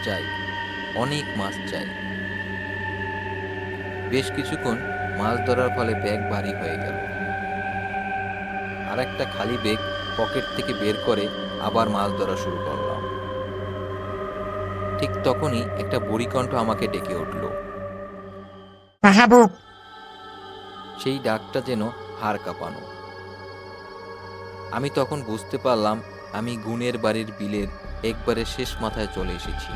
চাই, অনেক মাছ চাই। বেশ কিছুক্ষণ মাছ ধরার ফলে ব্যাগ ভারী হয়ে গেল। আর একটা খালি ব্যাগ পকেট থেকে বের করে আবার মাছ ধরা শুরু করলাম। ঠিক তখনই একটা বুড়ি কণ্ঠ আমাকে ডেকে উঠল। মাহবুব, সেই ডাকটা যেন হাড় কাঁপানো। আমি তখন বুঝতে পারলাম আমি গুণের বাড়ির বিলের একবারে শেষ মাথায় চলে এসেছি।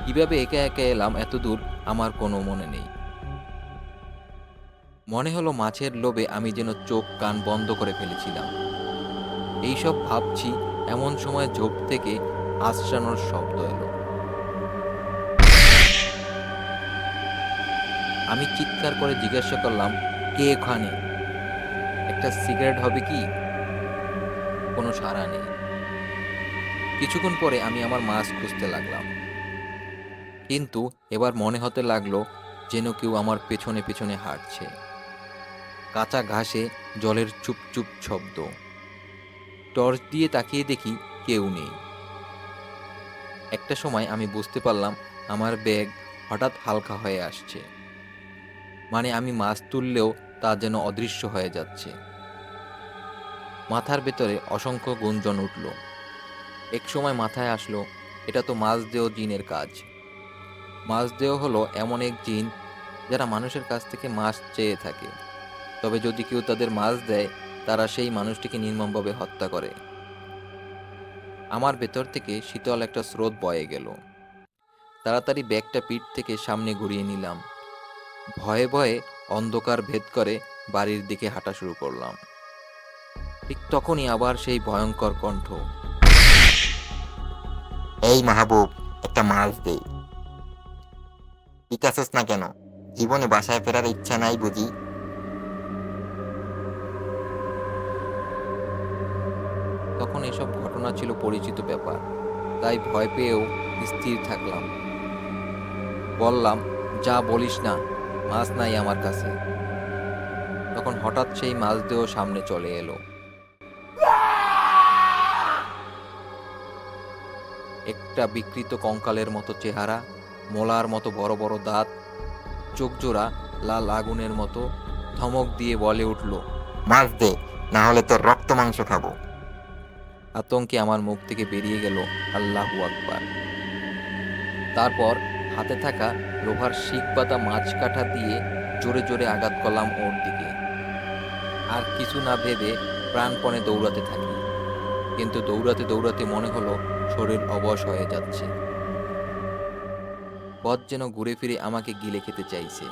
কিভাবে একা একা এলাম এত দূর আমার কোনো মনে নেই। মনে হলো মাছের লোভে আমি যেন চোখ কান বন্ধ করে ফেলেছিলাম। এইসব ভাবছি এমন সময় ঝোপ থেকে আঁচড়ানোর শব্দ এলো। আমি চিৎকার করে জিজ্ঞাসা করলাম, কে ওখানে? একটা সিগারেট হবে কি? কোনো সাড়া নেই। কিছুক্ষণ পরে আমি আমার মাছ খুঁজতে লাগলাম, কিন্তু এবার মনে হতে লাগলো যেন কেউ আমার পেছনে পেছনে হাঁটছে। কাঁচা ঘাসে জলের চুপ চুপ শব্দ। টর্চ দিয়ে তাকিয়ে দেখি কেউ নেই। একটা সময় আমি বুঝতে পারলাম আমার ব্যাগ হঠাৎ হালকা হয়ে আসছে, মানে আমি মাছ তুললেও তা যেন অদৃশ্য হয়ে যাচ্ছে। মাথার ভেতরে অসংখ্য গুঞ্জন উঠল। এক সময় মাথায় আসলো, এটা তো মাছদেহ জিনের কাজ। মাছদেহ হলো এমন এক জিন যারা মানুষের কাছ থেকে মাছ চেয়ে থাকে, তবে যদি কেউ তাদের মাছ দেয় তারা সেই মানুষটিকে নির্মমভাবে হত্যা করে। আমার ভেতর থেকে শীতল একটা স্রোত বয়ে গেল। তাড়াতাড়ি ব্যাগটা পিঠ থেকে সামনে ঘুরিয়ে নিলাম। ভয়ে ভয়ে অন্ধকার ভেদ করে বাড়ির দিকে হাঁটা শুরু করলাম। ঠিক তখনই আবার সেই ভয়ঙ্কর কণ্ঠ। এই মাহবুব, একটা মাছ দে। ঠিক আছিস না কেন? জীবনে বাসায় ফেরার ইচ্ছা নাই বুঝি? তখন এসব ঘটনা ছিল পরিচিত ব্যাপার, তাই ভয় পেয়েও স্থির থাকলাম। বললাম, যা বলিস না, মাছ নাই আমার কাছে। তখন হঠাৎ সেই মাছদেহ সামনে চলে এলো। একটা বিকৃত কঙ্কালের মতো চেহারা, মোলার মতো বড় বড় দাঁত, চোখ জোড়া লাল আগুনের মতো। ধমক দিয়ে বলে উঠল। মাছ দে, না হলে তোর রক্ত মাংস খাবো। আতঙ্কে আমার মুখ থেকে বেরিয়ে গেল আল্লাহু আকবার। তারপর হাতে থাকা লোহার শিক বাঁধা মাছ কাঠা দিয়ে জোরে জোরে আঘাত করলাম ওর দিকে। আর কিছু না ভেবে প্রাণপণে দৌড়াতে থাকি, কিন্তু দৌড়াতে দৌড়াতে মনে হলো শরীর অবশ হয়ে যাচ্ছে। পথ যেন ঘুরে ফিরে আমাকে গিলে খেতে চাইছে।